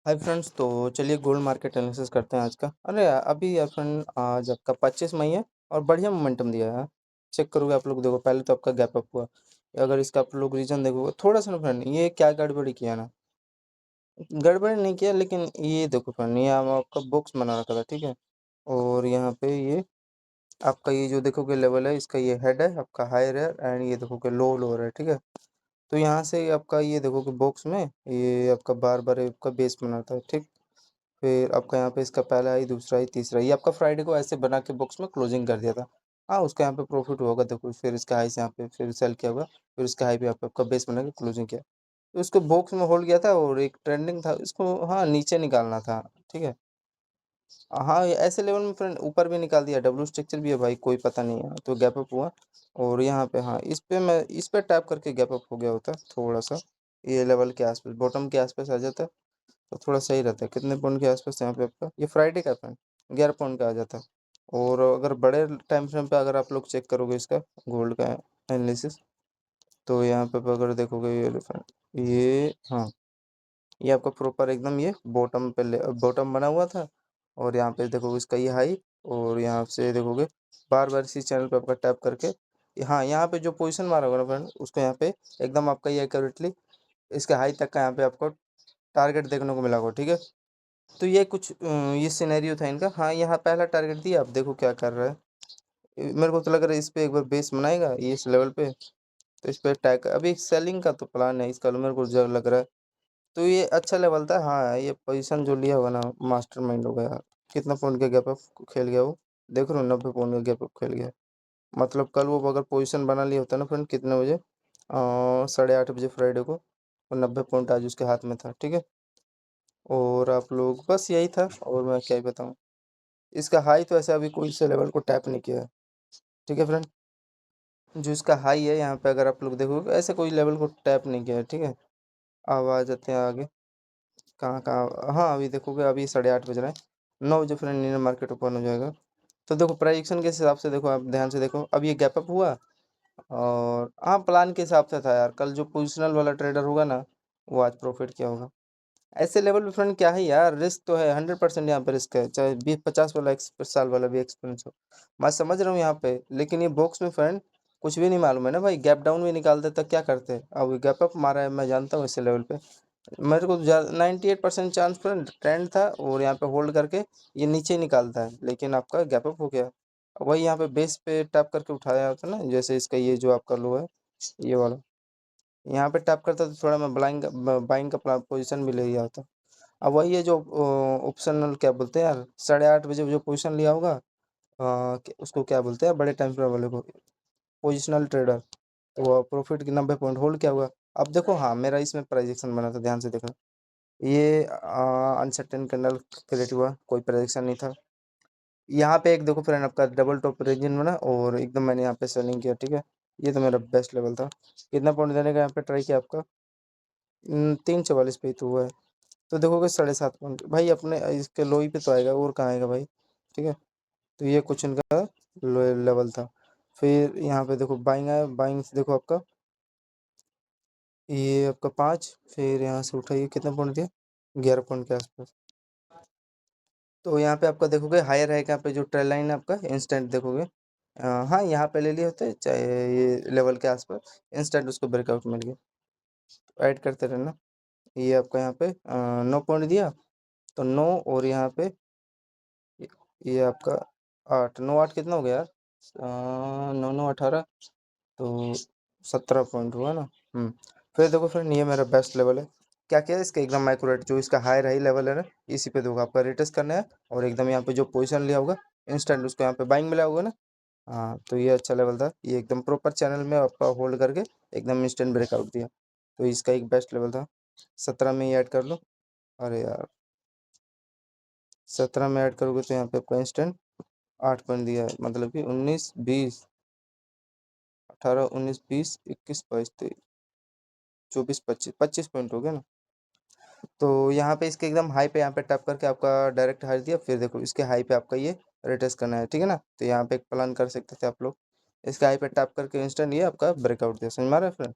Hi friends, तो चलिए gold market analysis करते हैं आज का। अरे अभी यार फ्रेंड, आज आपका 25 मई है और बढ़िया मोमेंटम दिया है। चेक करोगे आप लोग, देखो पहले तो आपका गैप अप हुआ। अगर इसका आप लोग रीजन देखोगे थोड़ा सा ना फ्रेंड, ये क्या गड़बड़ी किया ना, गड़बड़ी नहीं किया लेकिन ये देखो फ्रेंड, ये आपका बॉक्स बना रखा था, ठीक है। और यहाँ पे ये आपका ये जो देखोगे लेवल है, इसका ये हेड है आपका हायर है, एंड ये देखोगे लो लोअर है, ठीक है। तो यहाँ से आपका ये देखोगे बॉक्स में ये आपका बार बार आपका बेस बनाता है, ठीक। फिर आपका यहाँ पे इसका पहला आई, दूसरा आई, तीसरा, ये आपका फ्राइडे को ऐसे बना के बॉक्स में क्लोजिंग कर दिया था। हाँ, उसका यहाँ पे प्रॉफिट होगा, देखो फिर इसका हाई से यहाँ पे फिर सेल किया होगा। फिर उसका हाई पे आपका बेस बना के क्लोजिंग किया। तो इसको बॉक्स में होल्ड किया था और एक ट्रेंडिंग था, इसको हाँ नीचे निकालना था, ठीक है। हाँ, ये ऐसे लेवल में फ्रेंड ऊपर भी निकाल दिया, डब्ल्यू स्ट्रक्चर भी है भाई, कोई पता नहीं है, तो गैप अप हुआ। और यहाँ पे हाँ, इस पे टैप करके गैप अप हो गया होता थोड़ा सा, ये लेवल के आसपास, बॉटम के आसपास आ जाता तो थोड़ा सही रहता है। कितने पॉइंट के आसपास यहाँ पे आपका, ये फ्राइडे का फ्रेंड 11 पॉइंट का आ जाता है। और अगर बड़े टाइम फ्रेम पे अगर आप लोग चेक करोगे इसका गोल्ड का एनालिसिस, तो यहाँ पे अगर देखोगे ये फ्रेंड, ये हाँ, ये आपका प्रॉपर एकदम ये बॉटम पे बॉटम बना हुआ था। और यहाँ पे देखोगे इसका ये हाई, और यहाँ से देखोगे बार बार इसी चैनल पे आपका टैप करके, हाँ यहाँ पे जो पोजीशन मारा होगा ना फ्रेंड, उसको यहाँ पे एकदम आपका ये एक्यूरेटली इसके हाई तक का यहाँ पे आपको टारगेट देखने को मिला होगा, ठीक है। तो ये कुछ ये सिनेरियो था इनका। हाँ, यहाँ पहला टारगेट दिया, आप देखो क्या कर रहा है। मेरे को तो लग रहा है इस पे एक बार बेस बनाएगा ये इस लेवल पे, तो इस पे टैग अभी सेलिंग का तो प्लान है इसका, मेरे को जो लग रहा है। तो ये अच्छा लेवल था, हाँ ये पोजीशन जो लिया होगा ना, मास्टर माइंड हो गया। कितना पॉइंट का गैप अप खेल गया वो, देख रहे हो, 90 पॉइंट का गैप अप खेल गया। मतलब कल वो अगर पोजीशन बना लिया होता ना फ्रेंड, कितने बजे, 8:30 बजे फ्राइडे को, और 90 पॉइंट आज उसके हाथ में था, ठीक है। और आप लोग बस यही था, और मैं क्या ही बताऊँ। इसका हाई तो ऐसे अभी कोई से लेवल को टैप नहीं किया है, ठीक है फ्रेंड। जो इसका हाई है यहाँ पे अगर आप लोग देखोगे, ऐसे कोई लेवल को टैप नहीं किया है, ठीक है। अब आ जाते हैं आगे, कहाँ कहाँ, हाँ अभी देखोगे अभी 8:30 बज रहे हैं, 9 बजे फ्रेंड इंडियन मार्केट ओपन हो जाएगा। तो देखो प्राइजेक्शन के हिसाब से देखो, आप ध्यान से देखो, अब ये गैप अप हुआ। और हाँ, प्लान के हिसाब से था यार, कल जो पोजिशनल वाला ट्रेडर होगा ना, वो आज प्रॉफिट किया होगा। ऐसे लेवल पे फ्रेंड क्या है यार, रिस्क तो है, 100% यहाँ पे रिस्क है, चाहे 20-50 वाला साल वाला भी एक्सपीरियंस हो। मैं समझ रहा हूँ यहाँ पे, लेकिन ये बॉक्स में फ्रेंड कुछ भी नहीं मालूम है ना भाई, गैप डाउन भी निकाल देता क्या करते। अब गैप अप मारा है, मैं जानता हूँ इस लेवल पे। मेरे को 98% चांस फ्रेंड ट्रेंड था, और यहाँ पे होल्ड करके ये नीचे निकालता है, लेकिन आपका गैप अप हो गया। वही यहाँ पे बेस पे टैप करके उठाया होता ना, जैसे इसका ये जो आपका लो है, ये वाला, यहाँ पे टैप करता तो थोड़ा मैं बाइंग का पोजीशन भी ले लिया होता। अब वही है जो ऑप्शनल क्या बोलते हैं यार, 8:30 बजे जो पोजीशन लिया होगा, उसको क्या बोलते हैं बड़े टाइम फ्रेम वाले को, पोजिशनल ट्रेडर। तो वो प्रॉफिट के 90 पॉइंट होल्ड क्या हुआ। अब देखो हाँ, मेरा इसमें प्राइजेक्शन बना था, ध्यान से देखो, ये अनसर्टेन कैंडल क्रिएट हुआ, कोई प्राइजेक्शन नहीं था। यहाँ पे एक देखो फ्रेंड, आपका डबल टॉप रीजन बना और एकदम मैंने यहाँ पे सेलिंग किया, ठीक है। ये तो मेरा बेस्ट लेवल था। कितना पॉइंट देने का यहाँ पे ट्राई किया आपका, 3:44 पे ही तो हुआ है। तो देखोगे 7.5 पॉइंट भाई, अपने इसके लो ही पे तो आएगा, और कहाँ आएगा भाई, ठीक है। तो ये कुछ इनका लो लेवल था। फिर यहाँ पे देखो बाइंग आया, बाइंग से देखो आपका ये आपका 5, फिर यहाँ से उठाइए, कितना पॉइंट दिया, 11 पॉइंट के आसपास। तो यहाँ पे आपका देखोगे हायर है, यहाँ पे जो ट्रेल लाइन है आपका इंस्टेंट देखोगे, हाँ यहाँ पे ले लिए होते चाहे ये लेवल के आसपास, इंस्टेंट उसको ब्रेकआउट मिल गया। तो ऐड करते रहना। ये आपका यहाँ पे 9 पॉइंट दिया, तो 9, और यहाँ पे ये ये आपका 8, 9 8 कितना हो गया यार, 9 9 18, तो 17 पॉइंट हुआ ना। फिर देखो फ्रेंड, ये मेरा बेस्ट लेवल है। क्या किया इसका एकदम एक्यूरेट, जो इसका हाई हाई लेवल है ना, इसी पे देखो आपका रिटेस्ट करना है, और एकदम यहाँ पे जो पोजीशन लिया होगा इंस्टेंट उसको यहाँ पे बाइंग मिला होगा ना। हाँ, तो ये अच्छा लेवल था, ये एकदम प्रॉपर चैनल में आपका होल्ड करके एकदम इंस्टेंट ब्रेकआउट दिया। तो इसका एक बेस्ट लेवल था। 17 में ही ऐड कर लो। अरे यार, 17 में ऐड करोगे तो यहाँ पे आपका इंस्टेंट 8 पॉइंट दिया है, मतलब कि 19 20 18 19 20 21 22 23 24 25 25 पॉइंट हो गया ना। तो यहाँ पे इसके एकदम हाई पे यहाँ पे टैप करके आपका डायरेक्ट हाई दिया, फिर देखो इसके हाई पे आपका ये रिटेस्ट करना है, ठीक है ना। तो यहाँ पे एक प्लान कर सकते थे आप लोग, इसके हाई पे टैप करके इंस्टेंट ये आपका ब्रेकआउट दिया, समझ में आ रहा है फ्रेंड।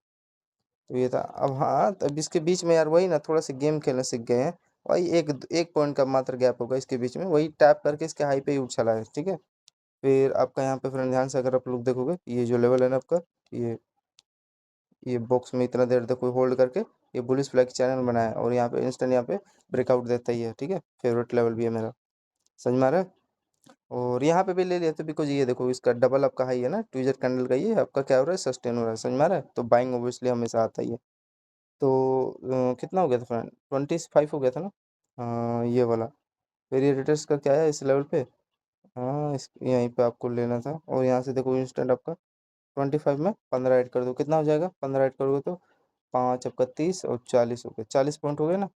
तो ये था। अब हाँ, तब इसके बीच में यार वही ना, थोड़ा सा गेम खेलना सीख गए हैं, वही एक पॉइंट का मात्र गैप होगा इसके बीच में, वही टैप करके इसके हाई पे ही उछला है, ठीक है। फिर आपका यहाँ पे फ्रेंड ध्यान से अगर आप लोग देखोगे, ये जो लेवल है ना आपका, ये ये बॉक्स में इतना देर तक कोई होल्ड करके ये बुलिश फ्लैग चैनल बनाया है, और यहाँ पे इंस्टेंट यहाँ पे ब्रेकआउट देता ही है, ठीक है। फेवरेट लेवल भी है मेरा, समझ में आ रहा है। और यहाँ पे भी ले लिया तो बिकॉज ये देखो इसका डबल आपका हाई है ना, ट्विजर कैंडल का, ये आपका क्या हो रहा है, सस्टेन हो रहा है, समझ में आ रहा है। तो बाइंग ऑब्वियसली हमेशा आता ही है। तो कितना हो गया था फ्रेंड, 25 हो गया था ना, ये वाला। फिर ये रिटर्स का क्या है इस लेवल पे, हाँ इस यहीं पे आपको लेना था, और यहाँ से देखो इंस्टेंट आपका 25 में 15 ऐड कर दो, कितना हो जाएगा, 15 ऐड करोगे तो 5 आपका 30 और 40 हो गए, 40 पॉइंट हो गए ना,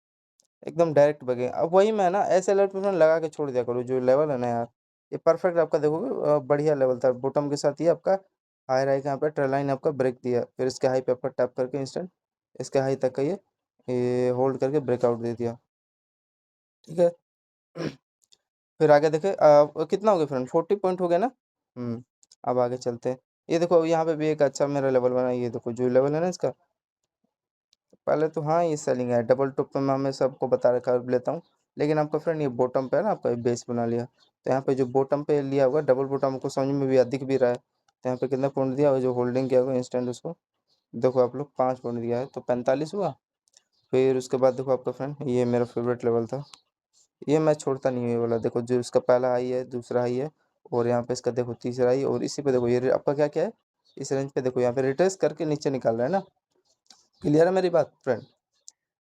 एकदम डायरेक्ट बगे। अब वही मैं ना ऐसे लेवल पे फ्रेंड लगा के छोड़ दिया करूँ, जो लेवल है ना यार, ये परफेक्ट आपका देखोगे, बढ़िया लेवल था, बॉटम के साथ ये आपका हाई राइट यहाँ पे ट्रेल लाइन आपका ब्रेक दिया, फिर इसके हाई पे आपका टैप करके इंस्टेंट इसके हाई तक का ये होल्ड करके ब्रेकआउट दे दिया, ठीक है। फिर आगे देखे कितना हो गया फ्रेंड, 40 पॉइंट हो गया ना। अब आगे चलते हैं। ये देखो यहाँ पे भी एक अच्छा मेरा लेवल बना, ये देखो जो लेवल है ना इसका, पहले तो हाँ ये सेलिंग है, डबल टॉप पे मैं हमेशा आपको बता रखा लेता हूँ, लेकिन आपका फ्रेंड ये बॉटम पे है ना, आपका बेस बना लिया, तो यहाँ पे जो बॉटम पे लिया होगा डबल बॉटम को समझ में भी दिख भी रहा है, तो यहाँ पे कितना पॉइंट दिया हुआ, जो होल्डिंग किया होगा इंस्टेंट उसको देखो आप लोग, 5 पॉइंट दिया है, तो 45 हुआ। फिर उसके बाद देखो आपका फ्रेंड ये मेरा फेवरेट लेवल था, ये मैं छोड़ता नहीं हूँ, ये वाला देखो जो इसका पहला हाई है, दूसरा हाई है, और यहाँ पे इसका देखो तीसरा हाई, और इसी पे देखो ये आपका क्या क्या है, इस रेंज पे देखो यहाँ पे रिट्रेस करके नीचे निकाल रहा है ना, क्लियर है मेरी बात फ्रेंड।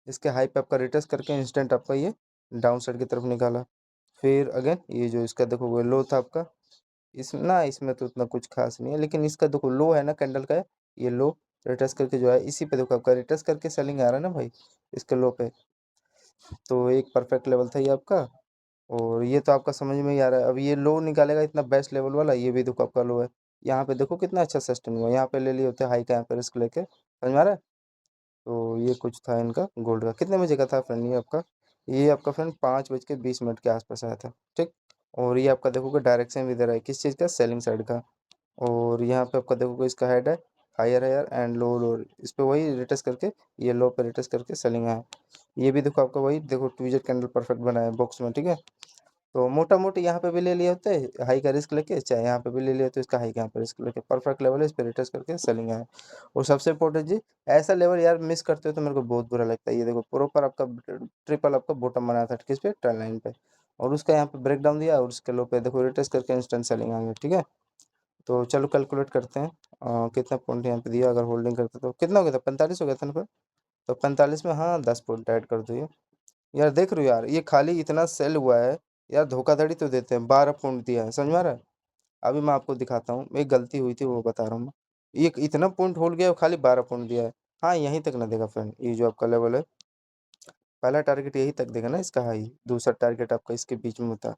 इसके हाई पे आपका रिट्रेस करके इंस्टेंट आपका ये डाउन साइड की तरफ निकाला। फिर अगेन ये जो इसका देखो वो लो था आपका, इसमें तो उतना कुछ खास नहीं है, लेकिन इसका देखो लो है ना कैंडल का है, ये लो रिट्रेस करके जो है इसी पे देखो आपका रिट्रेस करके सेलिंग आ रहा है ना भाई, इसके लो पे। तो एक परफेक्ट लेवल था ये आपका, और ये तो आपका समझ में ही आ रहा है। अब ये लो निकालेगा इतना बेस्ट लेवल वाला, ये भी देखो आपका लो है, यहाँ पे देखो कितना अच्छा सस्टेन हुआ, यहाँ पे ले लिए होते हाई का, यहाँ पे रिस्क लेके, समझ में आ रहा है। तो ये कुछ था इनका गोल्ड का, कितने बजे का था फ्रेंड ये आपका फ्रेंड 5:20 के आसपास आया था, ठीक। और ये आपका देखोगे डायरेक्शन भी दे रहा है किस चीज़ का, सेलिंग साइड का। और यहाँ पे आपका देखोगे इसका हेड है हायर हायर एंड लो लो, इस पे वही रिटर्स करके ये लो पे रिटर्स करके सेलिंग है। ये भी देखो आपका वही देखो ट्विजर कैंडल परफेक्ट बना है बॉक्स में, ठीक है। तो मोटा मोटी यहाँ पे भी ले लिए होते हाई का रिस्क लेके, चाहे यहाँ पे भी ले लिए तो इसका हाई का यहाँ पे रिस्क लेके, परफेक्ट लेवल है, इस पे रिटर्स करके सेलिंग है। और सबसे इम्पोर्टेंट जी, ऐसा लेवल यार मिस करते हो तो मेरे को बहुत बुरा लगता है। ये देखो प्रॉपर आपका ट्रिपल आपका बॉटम बनाया था किस पे, ट्रेल लाइन पे, और उसका यहाँ पे ब्रेक डाउन दिया, और उसके लो पे देखो रिटर्स करके इंस्टेंट सेलिंग आ गया, ठीक है। तो चलो कैलकुलेट करते हैं, कितना पॉइंट यहाँ पे दिया, अगर होल्डिंग करते तो कितना हो गया था, 45 हो गया था ना फिर। तो 45 में हाँ 10 पॉइंट ऐड कर दो ये। यार देख रहे हो यार, ये खाली इतना सेल हुआ है यार, धोखाधड़ी तो देते हैं, 12 पॉइंट दिया है, समझ में आ रहा है। अभी मैं आपको दिखाता हूँ, एक गलती हुई थी वो बता रहा हूँ मैं, ये इतना पॉइंट होल्ड गया और खाली 12 पॉइंट दिया है। हाँ यहीं तक ना देगा फ्रेंड, ये जो आपका लेवल है, पहला टारगेट यही तक देगा ना इसका हाई, दूसरा टारगेट आपका इसके बीच में होता।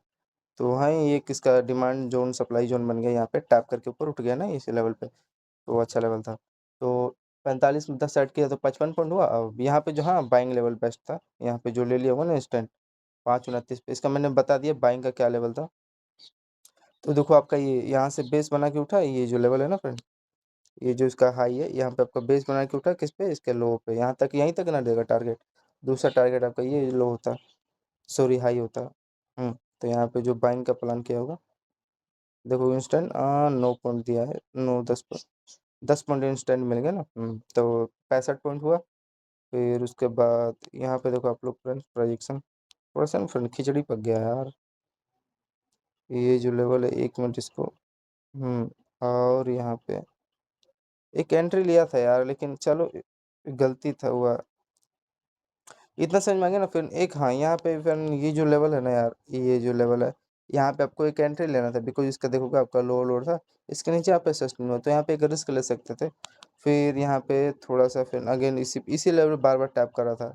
तो हाँ ये किसका डिमांड जोन सप्लाई जोन बन गया, यहाँ पे टैप करके ऊपर उठ गया ना इस लेवल पे, तो अच्छा लेवल था। तो 45 में 10 सेट किया तो 55 पॉइंट हुआ। अब यहाँ पे जो हाँ बाइंग लेवल बेस्ट था, यहाँ पे जो ले लिया होगा ना इंस्टेंट 5:29 पे, इसका मैंने बता दिया बाइंग का क्या लेवल था। तो देखो आपका ये यहाँ से बेस बना के उठा, ये जो लेवल है ना फ्रेंड, ये जो इसका हाई है यहाँ पे आपका बेस बना के उठा किस पे, इसके लो पे, यहाँ तक यहीं तक ना देगा टारगेट, दूसरा टारगेट आपका ये लो होता, सॉरी हाई होता। तो यहाँ पे जो बाइंग का प्लान किया होगा, देखो इंस्टेंट 9 पॉइंट दिया है, 9 10 पॉइंट, 10 पॉइंट इंस्टेंट मिल गया ना। तो 65 पॉइंट हुआ। फिर उसके बाद यहाँ पे देखो आप लोग फ्रेंड प्रोजेक्शन, थोड़ा सा ना फ्रेंड खिचड़ी पक गया है यार, ये जो लेवल है 1 मिनट इसको। और यहाँ पे एक एंट्री लिया था यार, लेकिन चलो गलती था हुआ, इतना समझ में आ गया ना। फिर एक हाँ यहाँ पे फिर ये जो लेवल है ना यार, ये जो लेवल है, यहाँ पे आपको एक एंट्री लेना था, बिकॉज इसका देखोगे आपका लो लोड था, इसके नीचे आप पे सस्टेन हुआ, तो यहाँ पे एक रिस्क ले सकते थे। फिर यहाँ पे थोड़ा सा फिर अगेन इसी लेवल पर बार बार टैप करा था,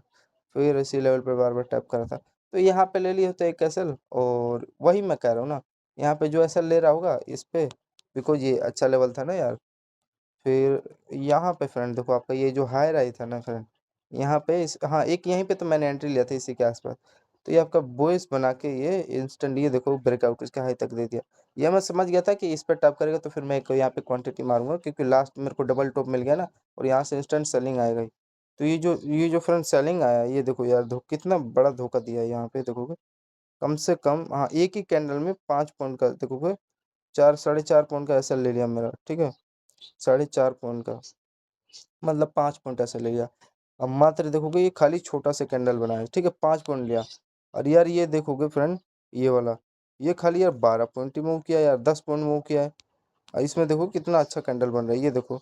फिर इसी लेवल पर बार बार टैप करा था, तो यहाँ पे ले लिया होता एक एसएल, और वही मैं कह रहा हूँ ना, यहाँ पे जो एसएल ले रहा होगा इस पे, बिकॉज ये अच्छा लेवल था ना यार। फिर यहाँ पे फ्रेंड देखो आपका ये जो हायर आई था ना फ्रेंड, यहाँ पे हाँ एक यहीं पे तो मैंने एंट्री लिया था इसी के आसपास, तो ये आपका बोइस बना के ये इंस्टेंट ये देखो ब्रेकआउट इसका हाई तक दे दिया। ये मैं समझ गया था कि इस पर टैप करेगा तो फिर मैं यहाँ पे क्वांटिटी मारूंगा, क्योंकि लास्ट मेरे को डबल टॉप मिल गया ना, और यहाँ से इंस्टेंट सेलिंग आएगा ही। तो ये जो फ्रेंड सेलिंग आया, ये देखो यार, कितना बड़ा धोखा दिया है यहाँ पे, देखोगे कम से कम, हाँ, एक ही कैंडल में 5 पॉइंट का, देखोगे 4 साढ़े 4 पॉइंट का ऐसा ले लिया मेरा, ठीक है, 4.5 पॉइंट का, मतलब 5 पॉइंट ऐसे ले लिया। अब मात्र देखोगे ये खाली छोटा सा कैंडल बनाया, ठीक है, 5 पॉइंट लिया। और यार ये देखोगे फ्रेंड, ये वाला, ये खाली यार 12 पॉइंट ही मूव किया यार, 10 पॉइंट मूव किया है। और इसमें देखो कितना अच्छा कैंडल बन रहा है, ये देखो,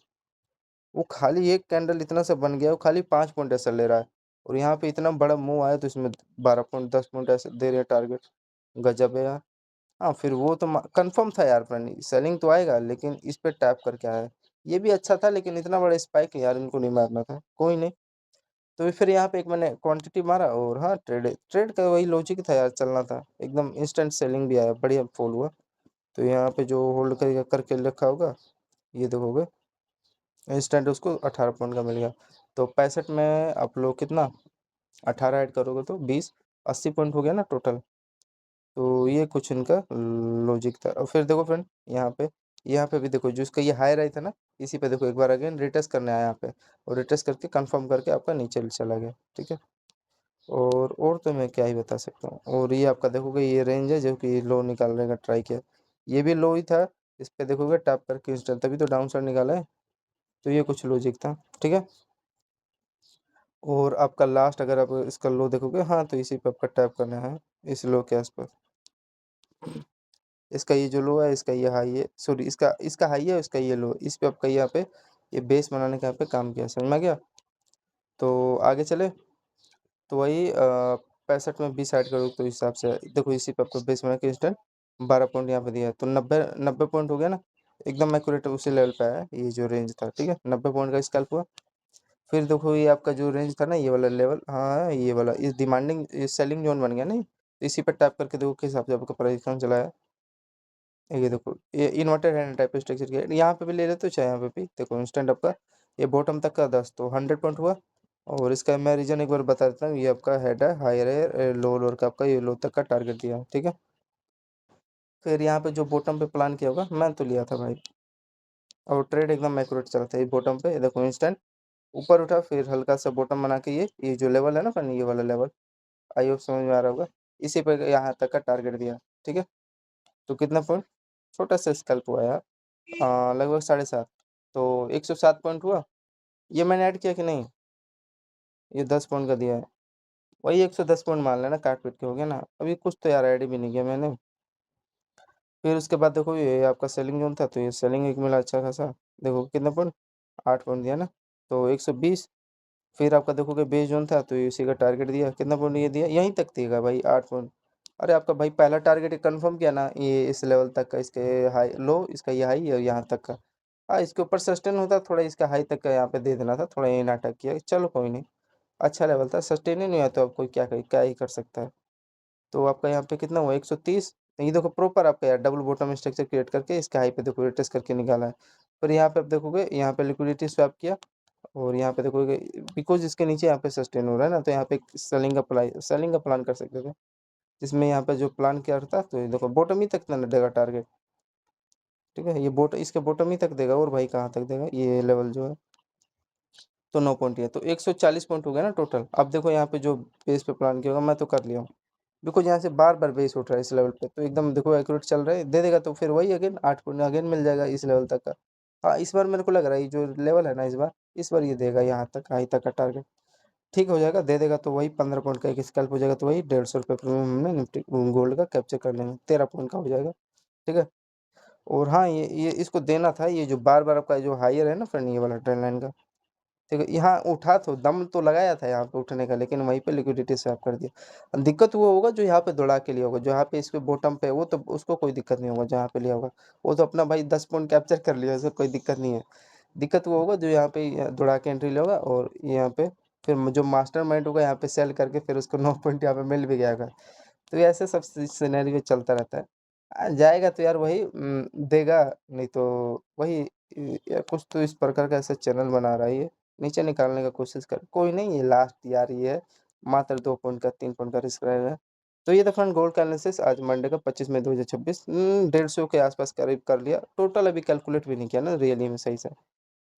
वो खाली एक कैंडल इतना सा बन गया, वो खाली 5 पॉइंट ऐसा ले रहा है। और यहाँ पे इतना बड़ा मूव आया तो इसमें 12 पॉइंट 10 पॉइंट ऐसे दे रहे हैं टारगेट। गजब है यार। हाँ, फिर वो तो कंफर्म था यार फ्रेंड, सेलिंग तो आएगा, लेकिन इस पे टैप करके आया है। ये भी अच्छा था, लेकिन इतना बड़ा स्पाइक यार इनको नहीं मारना था, कोई नहीं। तो फिर यहाँ पे एक मैंने क्वांटिटी मारा, और हाँ, ट्रेड ट्रेड का वही लॉजिक था यार, चलना था एकदम, इंस्टेंट सेलिंग भी आया, बढ़िया फॉल हुआ। तो यहाँ पे जो होल्ड करके करके रखा होगा, ये देखोगे इंस्टेंट उसको 18 पॉइंट का मिल गया। तो 65 में आप लोग कितना, 18 ऐड करोगे तो 20, 80 पॉइंट हो गया ना टोटल। तो ये कुछ इनका लॉजिक था। और फिर देखो फ्रेंड, यहाँ पे भी देखो, जो इसका ये हाई राइट था ना, इसी पे देखो एक बार अगेन रिटेस्ट करने आया यहाँ पे, और रिटेस्ट करके कंफर्म करके आपका नीचे चला गया, ठीक है। और तो मैं क्या ही बता सकता हूँ। और ये आपका देखोगे, ये रेंज है जो कि लो निकालने का ट्राई किया, ये भी लो ही था। इस पे देखोगे टैप करके इंस्टेंट, तभी तो डाउन साइड निकाला है। तो ये कुछ लॉजिक था, ठीक है। और आपका लास्ट, अगर आप इसका लो देखोगे, हाँ, तो इसी पे आपका टैप करना है, इस लो के आसपास। इसका ये जो लो है, इसका ये हाई है, सॉरी, इसका इसका हाई है, इसका ये लो, इस पे आपका यहाँ पे ये बेस बनाने का यहाँ पे काम किया, समझ में आ गया। तो आगे चले, तो वही 65 में 20 ऐड करो तो इस हिसाब से देखो, इसी पे आपको बेस बना के इंस्टेंट 12 पॉइंट यहाँ पे दिया है, तो 90 90 पॉइंट हो गया ना, एकदम एक्यूरेट उसी लेवल पे आया, ये जो रेंज था, ठीक है, 90 पॉइंट का स्कैल्प हुआ। फिर देखो ये आपका जो रेंज था ना, ये वाला लेवल, हाँ, ये वाला, इस डिमांडिंग, इस सेलिंग जोन बन गया नहीं, तो इसी पर टैप करके देखो किस हिसाब से आपका प्राइस कौन चला है। ये देखो, ये इन्वर्टेड हैंड टाइप स्ट्रक्चर किया है। यहाँ पे भी ले लेते हो चाहे यहाँ पे भी, देखो इंस्टेंट आपका ये बॉटम तक का 10, तो 100 पॉइंट हुआ। और इसका मैं रीजन एक बार बता देता हूँ, ये आपका हेड है, हायर है, लो लोअर का आपका ये लो तक का टारगेट दिया है, ठीक है। फिर यहाँ पे जो बॉटम पे प्लान किया होगा, मैं तो लिया था भाई, और ट्रेड एकदम एक्यूरेट चला था, ये बॉटम पे, ये देखो इंस्टेंट ऊपर उठा, फिर हल्का सा बॉटम बना के ये जो लेवल है ना फ्रेंड, ये वाला लेवल, आई होप समझ में आ रहा होगा, इसी पे यहाँ तक का टारगेट दिया, ठीक है। तो कितना पॉइंट, छोटा सा स्कल्प हुआ यार, लगभग 7.5, तो 107 पॉइंट हुआ। ये मैंने ऐड किया कि नहीं, ये 10 पॉइंट का दिया है, वही 110 पॉइंट मान लेना, काट पीट के हो गया ना, अभी कुछ तो यार ऐड भी नहीं किया मैंने। फिर उसके बाद देखो, ये आपका सेलिंग जोन था, तो ये सेलिंग एक मिला अच्छा खासा, देखो कितना पॉइंट, 8 पॉइंट दिया ना, तो 120। फिर आपका देखोगे बेस जोन था, तो इसी का टारगेट दिया, कितना पॉइंट ये दिया, यहीं तक देगा भाई, 8 पॉइंट। अरे आपका भाई पहला टारगेट कंफर्म किया ना, ये इस लेवल तक का, इसके हाई लो, इसका ये हाई और यहाँ तक का। हाँ, इसके ऊपर सस्टेन होता, थोड़ा इसका हाई तक का यहाँ पे दे देना था, थोड़ा ये नाटक किया, चलो कोई नहीं, अच्छा लेवल था, सस्टेन ही नहीं हुआ तो अब कोई क्या ही कर सकता है। तो आपका यहाँ पे कितना हुआ, 130। ये देखो प्रॉपर आपका यार डबल बॉटम स्ट्रक्चर क्रिएट करके इसके हाई पे देखो टेस्ट करके निकाला है। फिर यहाँ पे आप देखोगे, यहाँ पे लिक्विडिटी स्वैप किया, और यहाँ पे देखोगे, बिकॉज इसके नीचे यहाँ पे सस्टेन हो रहा है ना, तो यहाँ पे सेलिंग का प्लान कर सकते थे, जिसमें यहाँ पे जो प्लान किया था, तो ये देखो बॉटम ही तक ना देगा टारगेट, ठीक है, ये इसके बॉटम ही तक देगा, और भाई कहाँ तक देगा, ये लेवल जो है, तो 9 पॉइंट ही है, तो 140 पॉइंट हो गया ना टोटल। अब देखो यहाँ पे जो बेस पे प्लान किया होगा, मैं तो कर लिया हूँ, बिकॉज यहाँ से बार बार बेस उठ रहा है इस लेवल पे, तो एकदम देखो एक्यूरेट चल रहा है, दे देगा तो फिर वही अगेन 8 पॉइंट अगेन मिल जाएगा इस लेवल तक का। हाँ, इस बार मेरे को लग रहा है ये जो लेवल है ना, इस बार ये देगा यहाँ तक, हाई तक का टारगेट, ठीक हो जाएगा, दे देगा तो वही 15 पॉइंट का एक स्कैल्प हो जाएगा, तो वही 150 रुपये प्रीमियम हमने निफ्टी गोल्ड का कैप्चर कर लेंगे, 13 पॉइंट का हो जाएगा, ठीक है। और हाँ, ये इसको देना था, ये जो बार बार आपका जो हायर है ना फ्रेंड, ये वाला ट्रेंड लाइन का, ठीक है, यहाँ उठा, तो दम तो लगाया था यहाँ पे उठने का, लेकिन वहीं पे लिक्विडिटी स्वैप कर दिया। दिक्कत वो होगा जो यहाँ पे दौड़ा के लिया होगा, जो यहाँ पे इसके बॉटम पे, वो तो उसको कोई दिक्कत नहीं होगा, जहाँ पे लिया होगा वो तो अपना भाई 10 पॉइंट कैप्चर कर लिया, उसको कोई दिक्कत नहीं है। दिक्कत वो होगा जो यहाँ पे दौड़ा के एंट्री लिया होगा, और यहाँ पे फिर जो मास्टर माइंड होगा यहाँ पे सेल करके फिर उसको 9 पॉइंट यहाँ पे मिल भी गया होगा। तो ये ऐसे सब सिनेरियो चलता रहता है। जाएगा तो यार वही देगा, नहीं तो वही, यार कुछ तो इस प्रकार का ऐसा चैनल बना रहा है ये, नीचे निकालने का कोशिश कर, कोई नहीं, ये लास्ट यार ये है, मात्र 2 पॉइंट का 3 पॉइंट का रिस्क रहेगा। तो ये था फ्रेंड गोल्ड का एनालिसिस आज मंडे का 25 मई 2026, 150 के आसपास करीब कर लिया टोटल, अभी कैलकुलेट भी नहीं किया ना रियली में सही से।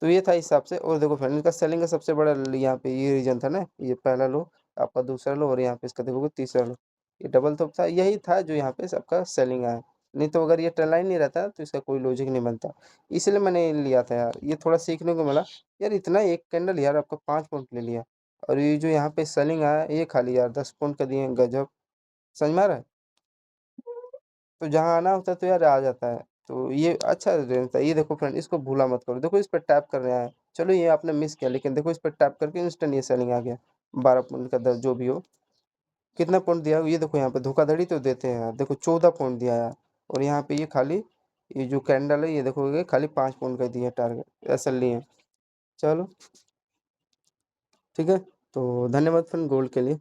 तो ये था हिसाब से। और देखो फ्रेंड, इनका सेलिंग का सबसे बड़ा यहाँ पे ये रीजन था ना, ये पहला लो, आपका दूसरा लो, और यहाँ पे इसका देखोगे तीसरा लो, ये डबल टॉप था, यही था जो यहाँ पे सबका सेलिंग आया। नहीं तो अगर ये ट्रेंड लाइन नहीं रहता तो इसका कोई लॉजिक नहीं बनता। इसलिए मैंने ये लिया था यार, ये थोड़ा सीखने को मिला। यार इतना एक कैंडल यार आपका 5 पॉइंट ले लिया, और ये जो यहाँ पे सेलिंग आया ये खाली यार 10 पॉइंट का दिए, गजब। समझ में आ रहा है? तो जहाँ आना होता है तो यार आ जाता है। तो ये अच्छा रेंज था। ये देखो फ्रेंड, इसको भूला मत करो। देखो इस पर टैप कर रहे हैं, चलो ये आपने मिस किया, लेकिन देखो इस पर टैप करके इंस्टेंट ये सेलिंग आ गया। 12 पॉइंट का दर जो भी हो, कितना पॉइंट दिया ये देखो। यहाँ पे धोखाधड़ी तो देते हैं यार, देखो 14 पॉइंट दिया यार। और यहाँ पे ये खाली, ये जो कैंडल है ये देखोगे खाली 5 पॉइंट का दिया टारगेट, ऐसा लिए। चलो ठीक है, तो धन्यवाद फ्रेंड गोल्ड के लिए।